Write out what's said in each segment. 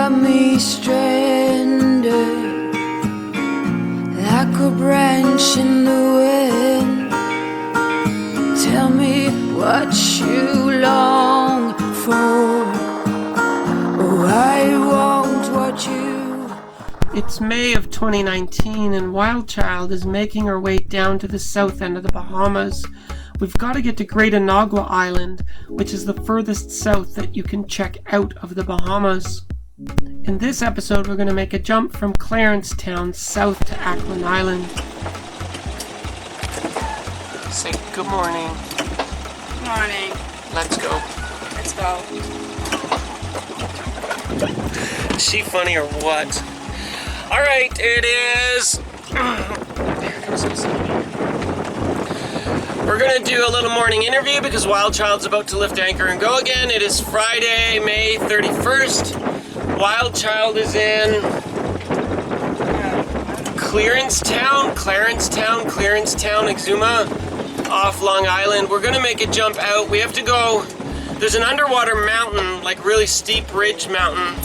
got me stranded like a branch in the wind. Tell me what you long for. Oh, I won't watch you. It's May of 2019 and WildChild is making her way down to the south end of the Bahamas. We've got to get to Great Inagua Island, which is the furthest south that you can check out of the Bahamas. In this episode, we're going to make a jump from Clarence Town south to Acklins Island. Say good morning. Good morning. Let's go. Let's go. Is she funny or what? Alright, it is... Here comes the sun. We're going to do a little morning interview because WildChild's about to lift anchor and go again. It is Friday, May 31st. WildChild is in Clarence Town, Exuma, off Long Island. We're going to make a jump out. We have to go... There's an underwater mountain, like really steep ridge mountain,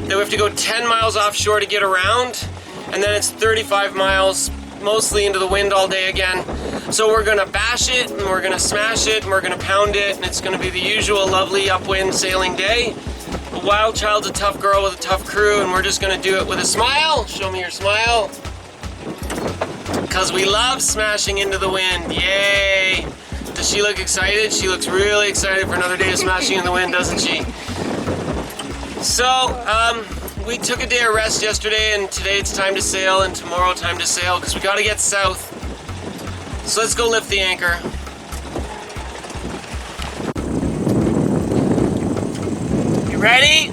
that we have to go 10 miles offshore to get around, and then it's 35 miles, mostly into the wind all day again. So we're gonna bash it, and we're gonna smash it, and we're gonna pound it, and it's gonna be the usual lovely upwind sailing day. But WildChild's a tough girl with a tough crew, and we're just gonna do it with a smile. Show me your smile. Because we love smashing into the wind, yay! Does she look excited? She looks really excited for another day of smashing in the wind, doesn't she? So, we took a day of rest yesterday, and today it's time to sail, and tomorrow time to sail, because we gotta get south. So let's go lift the anchor. You ready?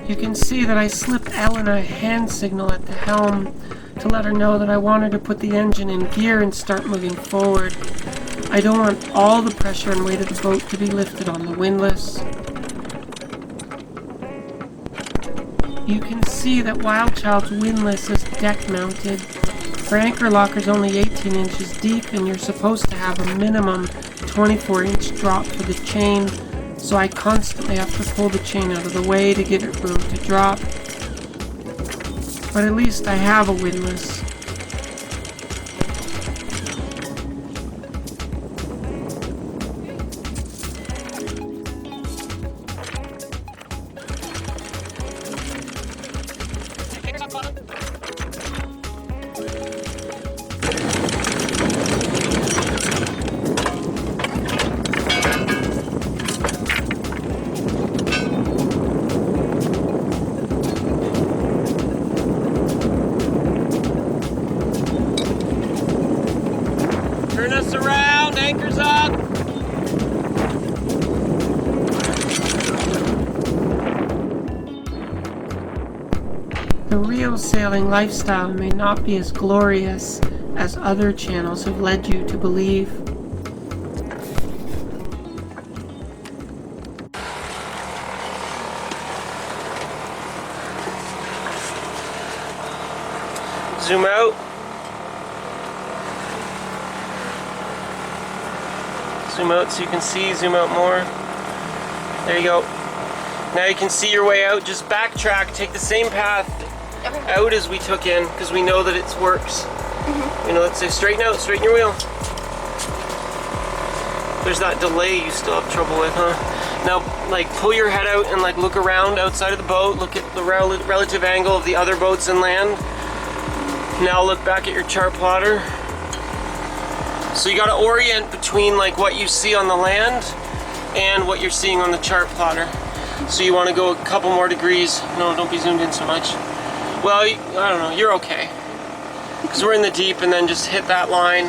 You can see that I slipped Ellen a hand signal at the helm to let her know that I wanted to put the engine in gear and start moving forward. I don't want all the pressure and weight of the boat to be lifted on the windlass. You can see that WildChild's windlass is deck mounted. Her anchor locker's only 18 inches deep, and you're supposed to have a minimum 24-inch drop for the chain, so I constantly have to pull the chain out of the way to give it room to drop. But at least I have a windlass. Turn us around, anchor's up. The real sailing lifestyle may not be as glorious as other channels have led you to believe. Zoom out. Zoom out so you can see, zoom out more. There you go. Now you can see your way out. Just backtrack, take the same path out as we took in, because we know that it works. You know, let's say straighten out, straighten your wheel. There's that delay you still have trouble with, huh? Now, like, pull your head out and like look around outside of the boat, look at the relative angle of the other boats inland. Now look back at your chart plotter. So you gotta orient between like what you see on the land and what you're seeing on the chart plotter. So you wanna go a couple more degrees. No, don't be zoomed in so much. Well, I don't know, you're okay. Because we're in the deep, and then just hit that line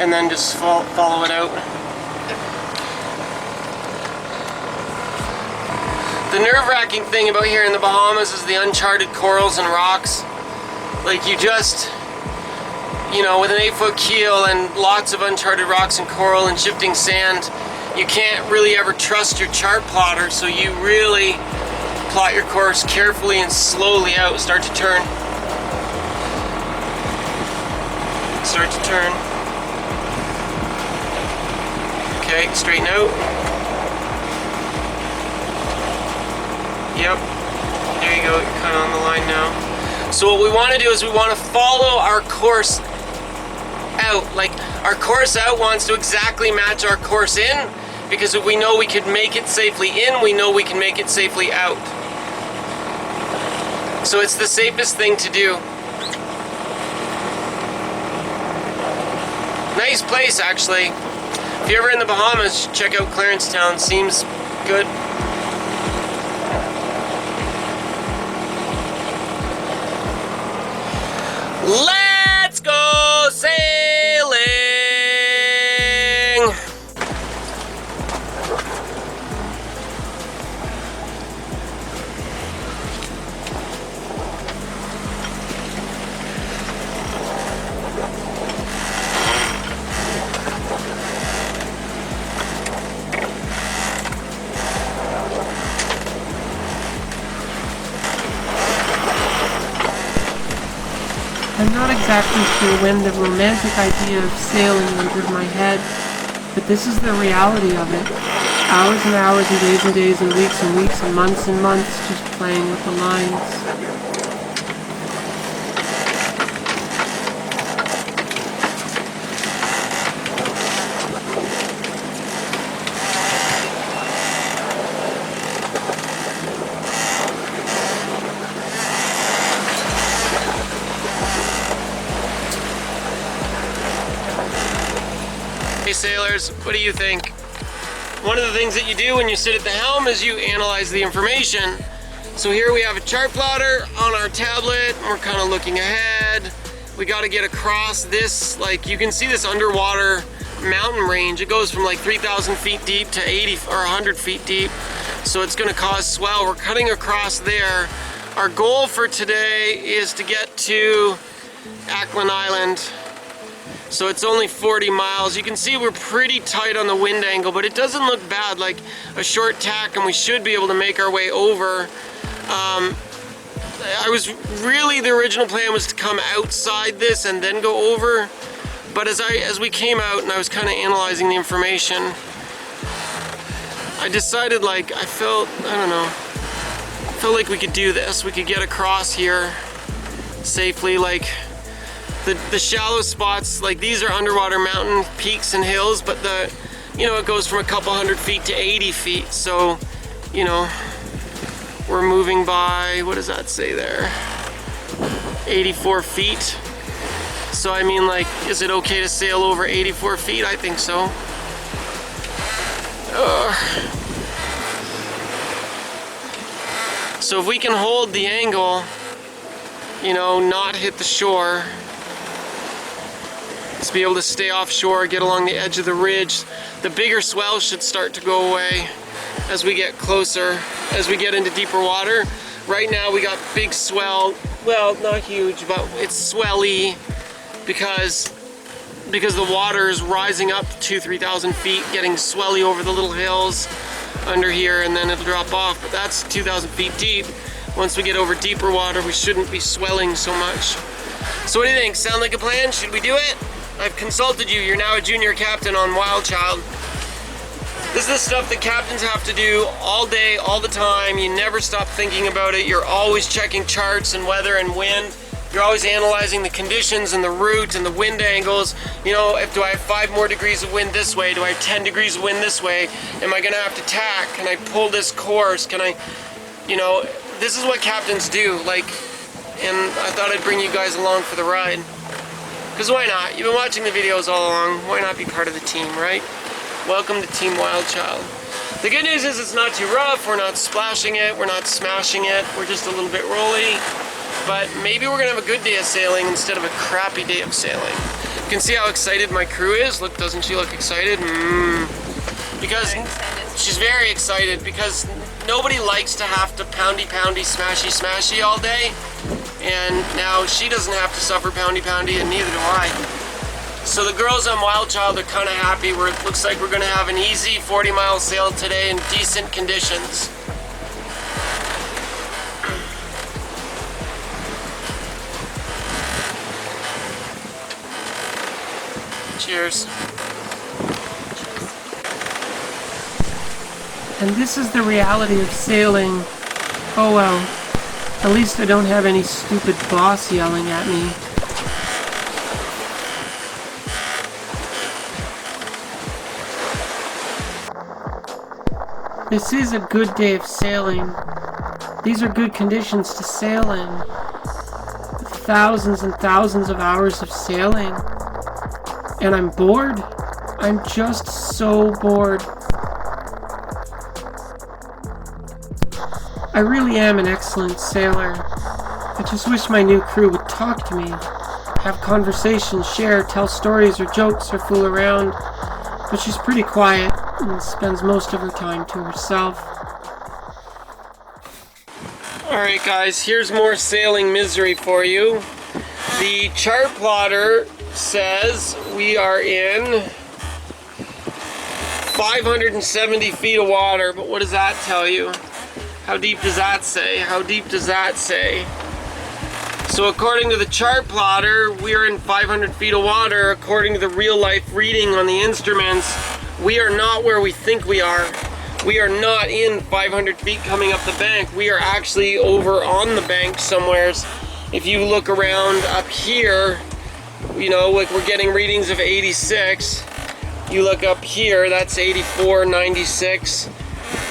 and then just follow it out. The nerve-wracking thing about here in the Bahamas is the uncharted corals and rocks. Like you just, you know, with an 8-foot keel and lots of uncharted rocks and coral and shifting sand, you can't really ever trust your chart plotter, so you really plot your course carefully and slowly out. Start to turn. Start to turn. Okay, straighten out. Yep. There you go. You're kind of on the line now. So what we want to do is we want to follow our course out. Like, our course out wants to exactly match our course in, because if we know we could make it safely in, we know we can make it safely out. So it's the safest thing to do. Nice place, actually. If you're ever in the Bahamas, check out Clarencetown. Seems good. Let's go sailing! I'm not exactly sure when the romantic idea of sailing entered my head, but this is the reality of it. Hours and hours and days and weeks and months just playing with the lines. Hey sailors, what do you think? One of the things that you do when you sit at the helm is you analyze the information. So here we have a chart plotter on our tablet, and we're kind of looking ahead. We got to get across this, like you can see this underwater mountain range. It goes from like 3,000 feet deep to 80 or 100 feet deep. So it's going to cause swell. We're cutting across there. Our goal for today is to get to Acklins Island. So it's only 40 miles. You can see we're pretty tight on the wind angle, but it doesn't look bad. Like a short tack and we should be able to make our way over. The original plan was to come outside this and then go over. But as we came out and I was kind of analyzing the information, I decided I felt like we could do this. We could get across here safely. The shallow spots, like these are underwater mountain peaks and hills, but it goes from a couple hundred feet to 80 feet. So, we're moving by, what does that say there? 84 feet. So I mean, is it okay to sail over 84 feet? I think so. So if we can hold the angle, not hit the shore, to be able to stay offshore, get along the edge of the ridge, the bigger swell should start to go away as we get closer, as we get into deeper water. Right now we got big swell, well, not huge, but it's swelly because the water is rising up to 3,000 feet, getting swelly over the little hills under here, and then it'll drop off, but that's 2,000 feet deep. Once we get over deeper water, we shouldn't be swelling so much. So what do you think? Sound like a plan? Should we do it? I've consulted you. You're now a junior captain on WildChild. This is the stuff that captains have to do all day, all the time. You never stop thinking about it. You're always checking charts and weather and wind. You're always analyzing the conditions and the route and the wind angles. Do I have 5 more degrees of wind this way? Do I have 10 degrees of wind this way? Am I gonna have to tack? Can I pull this course? Can I, this is what captains do. And I thought I'd bring you guys along for the ride. Because why not? You've been watching the videos all along. Why not be part of the team, right? Welcome to Team WildChild. The good news is it's not too rough. We're not splashing it. We're not smashing it. We're just a little bit rolly. But maybe we're going to have a good day of sailing instead of a crappy day of sailing. You can see how excited my crew is. Look, doesn't she look excited? Because she's very excited because nobody likes to have to poundy, smashy all day. And now she doesn't have to suffer poundy, and neither do I. So the girls on WildChild are kind of happy. It looks like we're going to have an easy 40-mile sail today in decent conditions. Cheers. And this is the reality of sailing Oh well. At least I don't have any stupid boss yelling at me. This is a good day of sailing. These are good conditions to sail in. Thousands and thousands of hours of sailing. And I'm bored. I'm just so bored. I really am an excellent sailor. I just wish my new crew would talk to me. Have conversations, share, tell stories or jokes or fool around. But she's pretty quiet and spends most of her time to herself. Alright guys, here's more sailing misery for you. The chart plotter says we are in 570 feet of water, but what does that tell you? How deep does that say? How deep does that say? So according to the chart plotter, we're in 500 feet of water. According to the real life reading on the instruments, we are not where we think we are. We are not in 500 feet coming up the bank. We are actually over on the bank somewheres. If you look around up here, you know, like we're getting readings of 86. You look up here, that's 84, 96.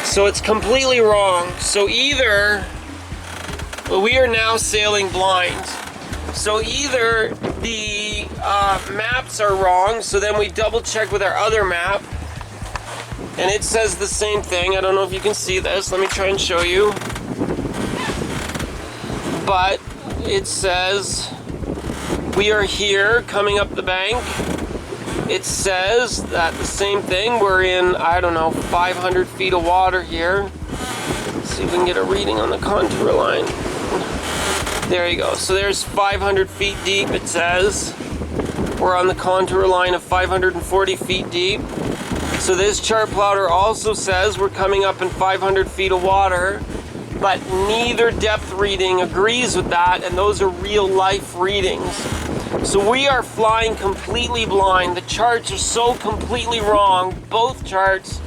So it's completely wrong. So either, well, we are now sailing blind. So either the maps are wrong, so then we double check with our other map, and it says the same thing. I don't know if you can see this. Let me try and show you. But it says we are here coming up the bank. It says that the same thing. We're in, I don't know, 500 feet of water here. Let's see if we can get a reading on the contour line. There you go. So there's 500 feet deep, it says. We're on the contour line of 540 feet deep. So this chart plotter also says we're coming up in 500 feet of water, but neither depth reading agrees with that, and those are real life readings. So we are flying completely blind. The charts are so completely wrong. Both charts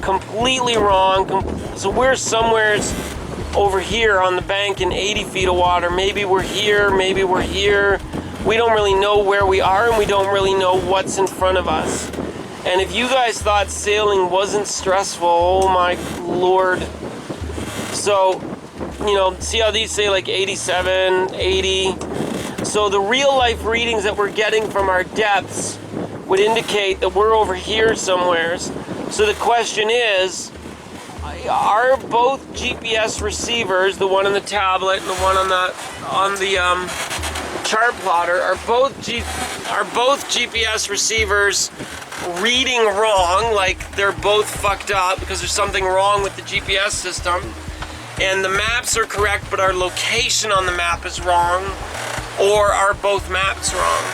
completely wrong. So we're somewheres over here on the bank in 80 feet of water. Maybe we're here, maybe we're here. We don't really know where we are, and we don't really know what's in front of us. And if you guys thought sailing wasn't stressful, oh my lord. So, you know, see how these say like 87, 80. So the real life readings that we're getting from our depths would indicate that we're over here somewheres. So the question is, are both GPS receivers, the one on the tablet and the one on the chart plotter, are both GPS receivers reading wrong? Like they're both fucked up because there's something wrong with the GPS system, and the maps are correct but our location on the map is wrong, or are both maps wrong?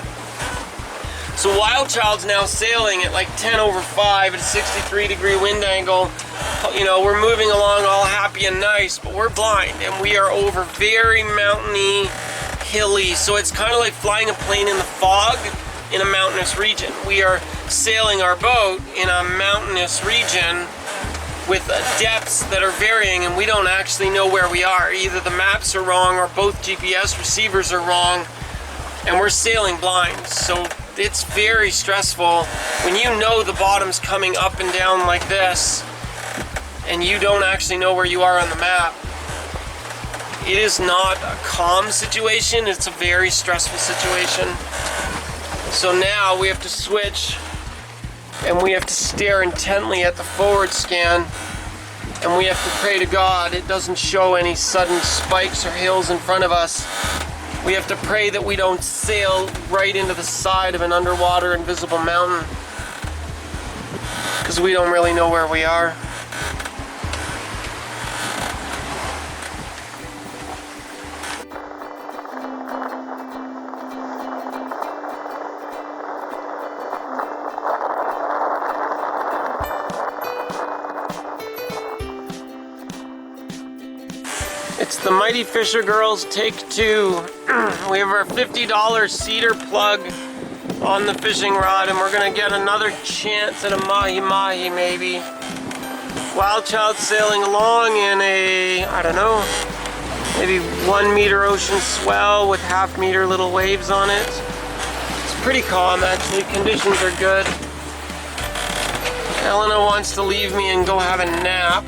So WildChild's now sailing at like 10 over 5 at a 63-degree wind angle. You know, we're moving along all happy and nice, but we're blind, and we are over very mountainy, hilly. So it's kind of like flying a plane in the fog in a mountainous region. We are sailing our boat in a mountainous region with depths that are varying, and we don't actually know where we are. Either the maps are wrong or both GPS receivers are wrong, and we're sailing blind. So it's very stressful when you know the bottom's coming up and down like this and you don't actually know where you are on the map. It is not a calm situation, it's a very stressful situation. So now we have to switch and we have to stare intently at the forward scan, and we have to pray to God it doesn't show any sudden spikes or hills in front of us. We have to pray that we don't sail right into the side of an underwater invisible mountain, because we don't really know where we are. It's the Mighty Fisher Girls Take 2. We have our $50 cedar plug on the fishing rod, and we're gonna get another chance at a mahi-mahi maybe. WildChild sailing along in a, I don't know, Maybe 1 meter ocean swell with half-meter little waves on it. It's pretty calm actually, conditions are good. Elena wants to leave me and go have a nap,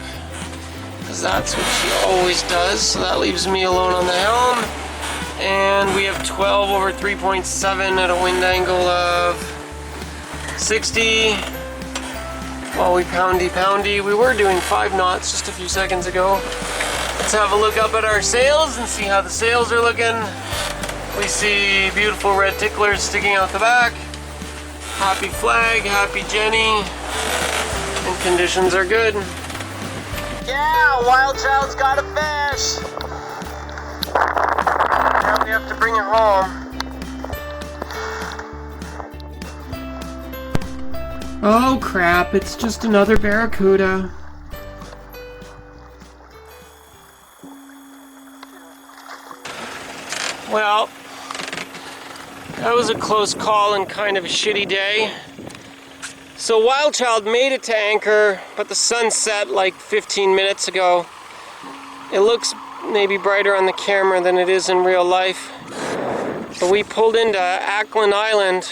because that's what she always does, so that leaves me alone on the helm. And we have 12 over 3.7 at a wind angle of 60. While we poundy. We were doing 5 knots just a few seconds ago. Let's have a look up at our sails and see how the sails are looking. We see beautiful red ticklers sticking out the back. Happy flag, happy Jenny. And conditions are good. Yeah, WildChild's got a fish. Now we have to bring her home. Oh crap, it's just another Barracuda. Well, that was a close call and kind of a shitty day. So WildChild made it to anchor, but the sun set like 15 minutes ago. It looks maybe brighter on the camera than it is in real life. But we pulled into Acklins Island,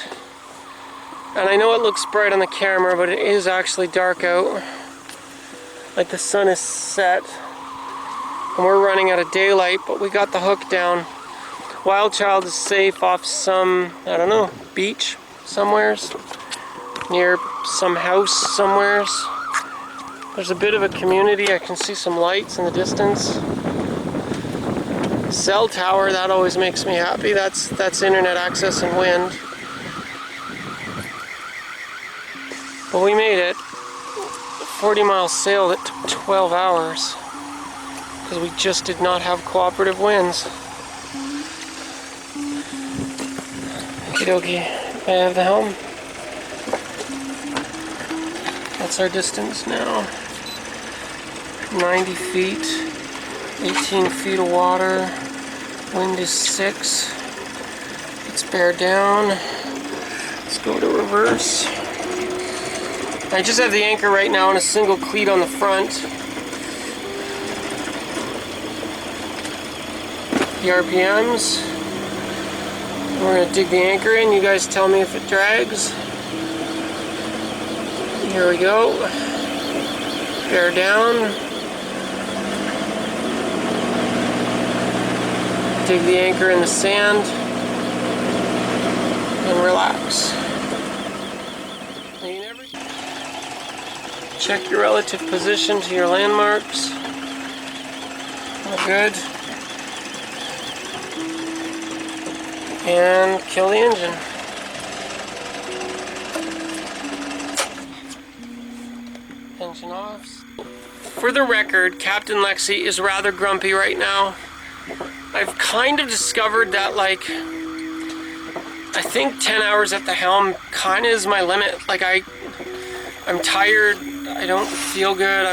and I know it looks bright on the camera, but it is actually dark out. Like the sun is set, and we're running out of daylight, but we got the hook down. WildChild is safe off some, I don't know, beach somewheres, near some house somewheres. There's a bit of a community. I can see some lights in the distance. Cell tower, that always makes me happy. That's internet access and wind. But we made it. 40-mile sail that took 12 hours because we just did not have cooperative winds. Okie dokie, I have the helm. That's our distance now. 90 feet, 18 feet of water, wind is 6. Let's bear down. Let's go to reverse. I just have the anchor right now on a single cleat on the front. The RPMs. We're going to dig the anchor in. You guys tell me if it drags. Here we go. Bear down. Dig the anchor in the sand. And relax. Check your relative position to your landmarks. All good. And kill the engine. Engine off. For the record, Captain Lexi is rather grumpy right now. I've kind of discovered that, like, I think 10 hours at the helm kind of is my limit. Like, I'm tired. I don't feel good. I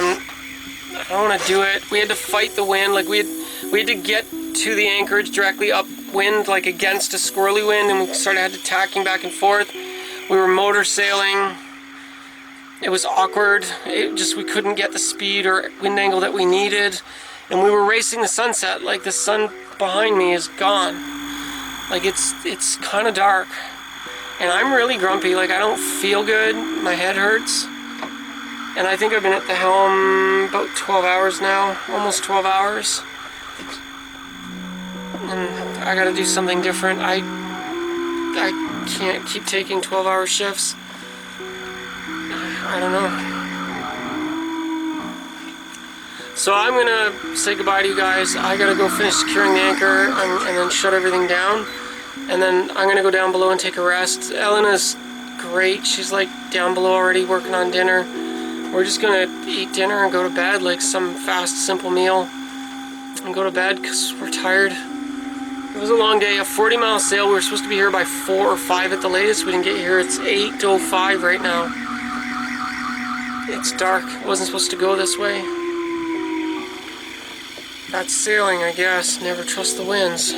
don't want to do it. We had to fight the wind. Like, we had to get to the anchorage directly upwind, like against a swirly wind, and we had to tacking back and forth. We were motor sailing. It was awkward. We couldn't get the speed or wind angle that we needed, and we were racing the sunset. Like, the sun behind me is gone. Like, it's kind of dark, and I'm really grumpy. Like, I don't feel good. My head hurts. And I think I've been at the helm about 12 hours now, almost 12 hours. And I gotta do something different. I can't keep taking 12-hour shifts. I don't know. So I'm gonna say goodbye to you guys. I gotta go finish securing the anchor and then shut everything down. And then I'm gonna go down below and take a rest. Elena's great. She's like down below already working on dinner. We're just gonna eat dinner and go to bed, like some fast, simple meal, and go to bed because we're tired. It was a long day, a 40-mile sail. We were supposed to be here by 4 or 5 at the latest. We didn't get here. It's 8:05 right now. It's dark. It wasn't supposed to go this way. That's sailing, I guess. Never trust the winds.